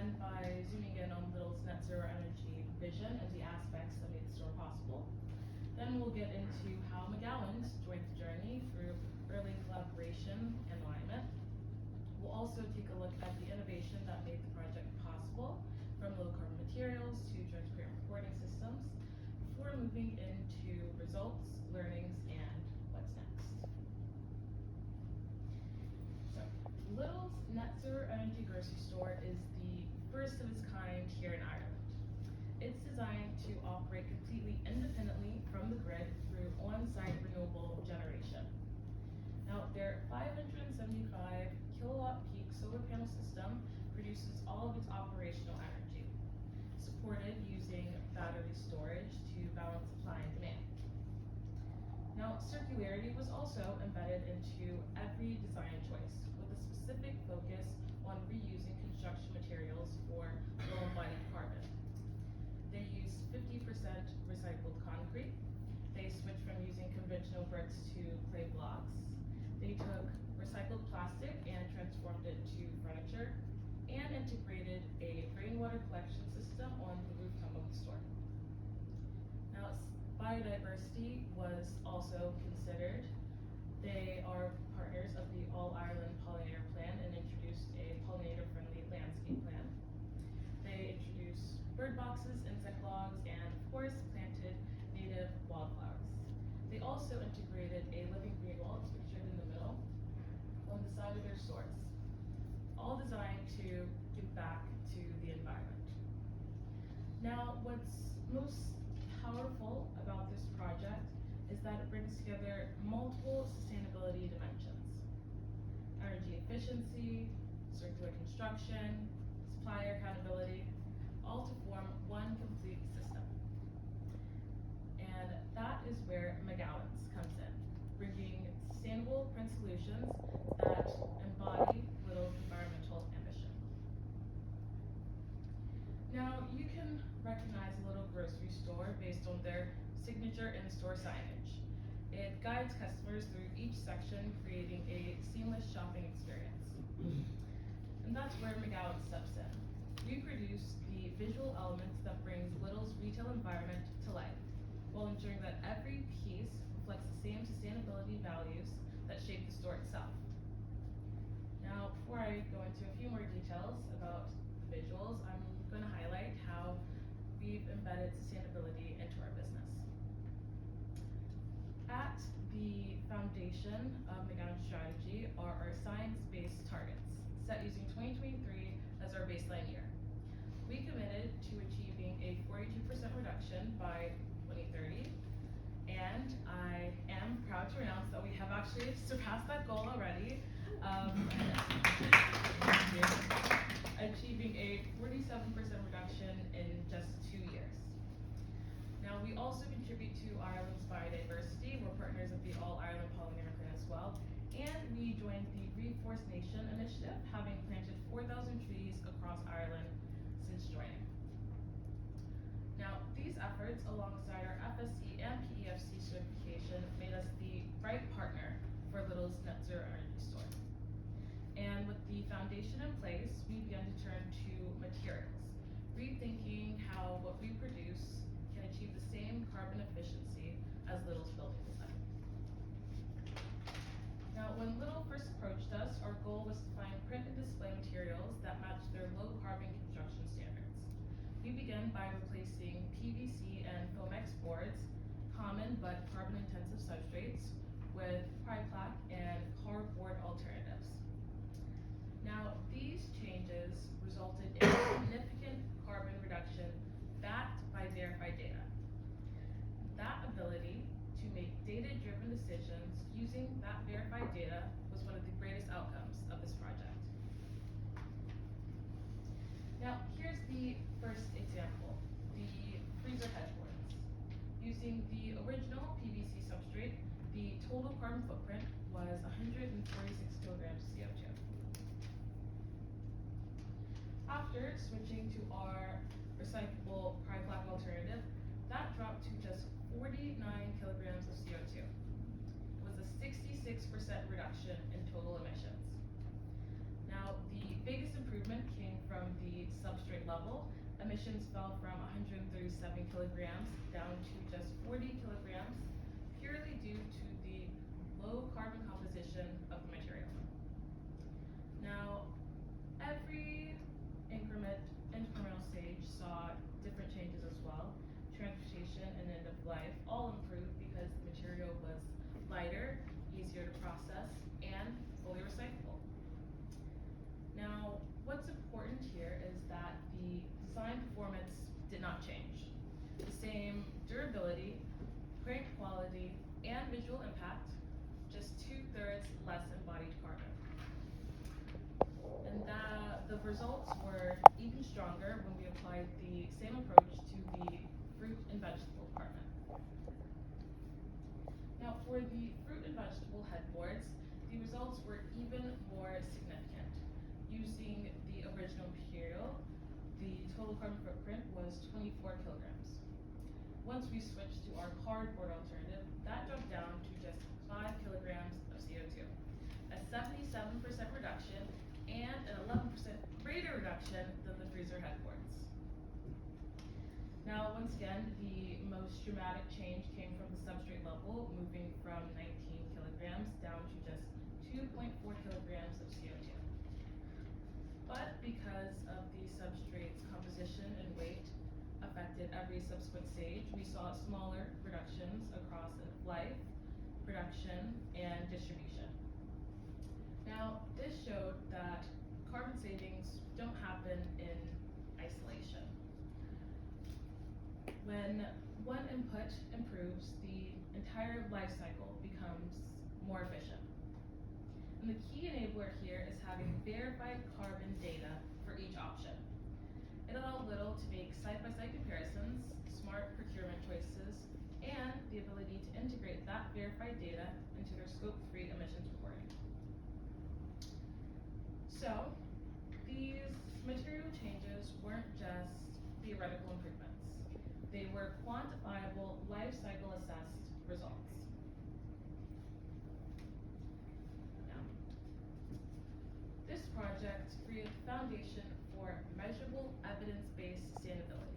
began by zooming in on Lidl's net zero energy vision and the aspects that made the store possible. Then we'll get into how McGowans joined the journey through early collaboration and alignment. We'll also take a look at the innovation that made the project possible, from low carbon materials to transparent reporting systems, before moving into results, learnings, and what's next. So, Lidl's net zero energy grocery store is the first of its kind here in Ireland. It's designed to operate completely independently from the grid through on-site renewable generation. Now, their 575 kilowatt peak solar panel system produces all of its operational energy, supported using battery storage to balance supply and demand. Now, circularity was also embedded into every design choice, with a specific focus on reusing construction materials for low embodied carbon. They used 50% recycled concrete. They switched from using conventional bricks to clay blocks. They took recycled plastic and transformed it to furniture, and integrated a rainwater collection system on the rooftop of the store. Now, biodiversity was also considered. They are partners of the All-Ireland Pollinator Plan and introduced a pollinator-friendly landscape plan. They introduced bird boxes, insect logs, and of course, planted native wildflowers. They also integrated a living green wall, it's pictured in the middle, on the side of their stores, all designed to give back to the environment. Now, what's most powerful about this project is that it brings together multiple sustainability dimensions: energy efficiency, circular construction, supplier accountability, all to form one complete system. And that is where McGowans comes in, bringing sustainable print solutions that embody Lidl's environmental ambition. Now, you can recognize a Lidl grocery store based on their signature in-store signage. It guides customers through each section, creating a seamless shopping experience. And that's where McGowans steps in. We produce the visual elements that brings Lidl's retail environment to life, while ensuring that every piece reflects the same sustainability values that shape the store itself. Now, before I go into a few more details about the visuals, I'm going to highlight how we've embedded sustainability into our business. At the foundation of McGowan's strategy are our science-based targets, set using 2023 as our baseline year. We committed to achieving a 42% reduction by 2030, and I am proud to announce that we have actually surpassed that goal already, achieving a 47% reduction in just 2 years. Now, we also contribute to Ireland's biodiversity. We're partners of the All-Ireland Pollinator Plan as well, and we joined the Reforestation Initiative, having planted 4,000 trees across Ireland since joining. Now, these efforts, alongside our FSC and PEFC certification, made us the right partner for Lidl's net zero energy store. And with the foundation in place, we began to turn to materials, rethinking how what we produce can achieve the same carbon efficiency as Lidl's building design. Now, when Lidl first approached us, our goal was to find print and display materials that match their low carbon construction standards. We began by replacing PVC and Foamex boards, common but carbon intensive substrates, with Priplak and cardboard alternatives. Now, these changes resulted in significant carbon reduction backed by verified data. That ability to make data-driven decisions using that verified data was one of the greatest outcomes of this project. Now, here's the first example, the freezer headboards. Using the original PVC substrate, the total carbon footprint was 146 kilograms of CO2. After switching to our recyclable Priplak alternative, that dropped to just 49 kilograms of CO2. It was a 66% reduction in total emissions. Now, the biggest improvement came from from the substrate level, emissions fell from 137 kilograms down to just 40 kilograms, purely due to the low carbon composition of the material. Now, every incremental stage saw different changes as well. Transportation and end of life all improved because the material was lighter, easier to process, and fully recyclable. Now, what's important here is that the design performance did not change. The same durability, print quality, and visual impact, just 2/3 less embodied carbon. And the results were even stronger when we applied the same approach to the fruit and vegetable department. Now, for the fruit and vegetable headboards, the results were even more significant. Using the original material, the total carbon footprint was 24 kilograms. Once we switched to our cardboard alternative, that dropped down to just 5 kilograms of CO2, a 77% reduction and an 11% greater reduction than the freezer headboards. Now, once again, the most dramatic change came from the substrate level, moving from 19 kilograms down to just 2.4 kilograms of CO2. But because of the substrate's composition and weight affected every subsequent stage, we saw smaller reductions across end of life, production, and distribution. Now, this showed that carbon savings don't happen in isolation. When one input improves, the entire life cycle becomes more efficient. And the key enabler here is having verified carbon data for each option. It allowed Lidl to make side-by-side comparisons, smart procurement choices, and the ability to integrate that verified data into their Scope 3 emissions reporting. So, these material changes weren't just theoretical improvements. They were quantifiable, life-cycle-assessed results. Now, this project created the foundation for measurable, evidence-based sustainability.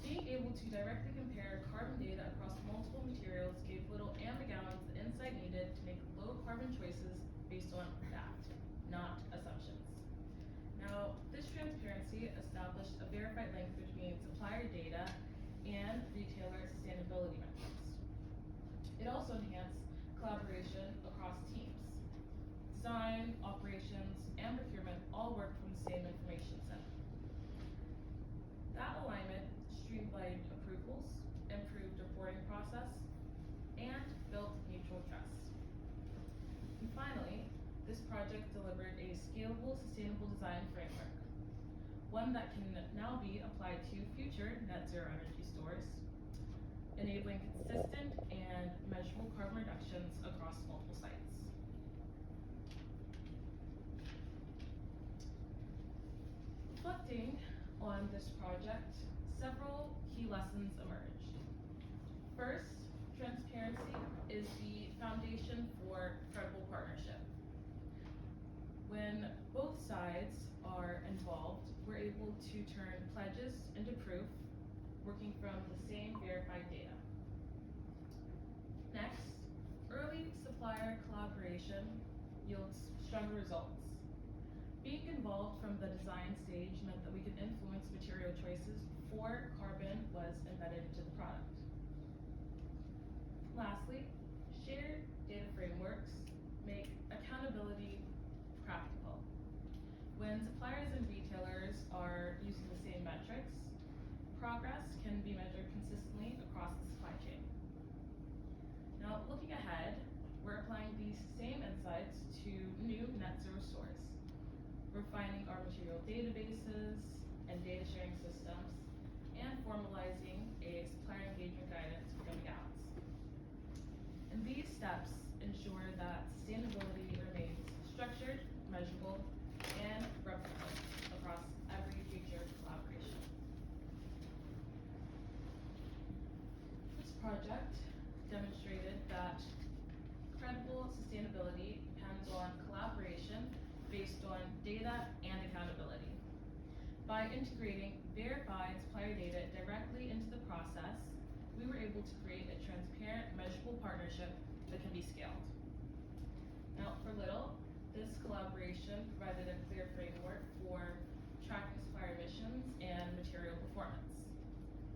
Being able to directly compare carbon data across multiple materials gave Lidl and McGowans the insight needed to make low-carbon choices based on fact, not assumptions. Now, this transparency established a verified link between supplier data and retailer sustainability metrics. It also enhanced collaboration across teams. Design, operations, and procurement all work from the same information set. That alignment streamlined approvals, improved reporting process, and built mutual trust. And finally, this project delivered a scalable, sustainable design framework, one that can now be applied to future net zero energy stores, enabling consistent and measurable carbon reductions across multiple sites. Reflecting on this project, several key lessons emerged. First, transparency is the foundation for credible partnership. When both sides are involved, we're able to turn pledges into proof, working from the same verified data. Next, early supplier collaboration yields stronger results. Being involved from the design stage meant that we could influence material choices before carbon was embedded into the product. Lastly, shared data frameworks make accountability practical. When suppliers and retailers are using the same metrics, progress can be measured consistently across the supply chain. Now, looking ahead, we're applying these same insights to new net zero stores, refining our material databases and data sharing systems, and formalizing a supplier engagement guidance for McGowans. And these steps ensure that sustainability remains structured, measurable, and replicable across every future collaboration. This project demonstrated that credible sustainability depends on collaboration based on data and accountability. By integrating verified supplier data directly into the process, we were able to create a transparent, measurable partnership that can be scaled. Now, for Lidl, this collaboration provided a clear framework for tracking supplier emissions and material performance.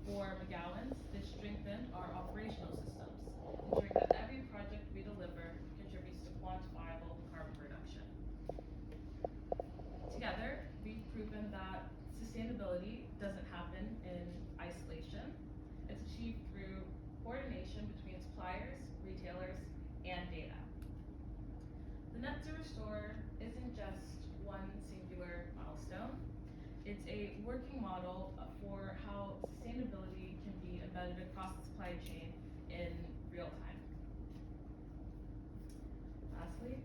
For McGowans, this strengthened our operational systems, ensuring that every project we deliver contributes to quantifiable carbon reduction. Together, we've proven that sustainability doesn't happen in isolation. It's achieved through coordination between suppliers, retailers, and data. The Net Zero Store isn't just one singular milestone. It's a working model for how sustainability can be embedded across the supply chain in real time. Lastly,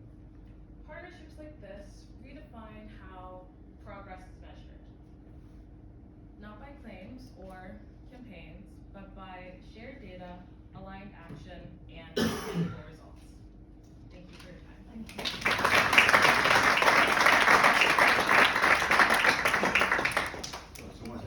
partnerships like this redefine how progress is measured. Not by claims or campaigns, but by shared data, aligned action,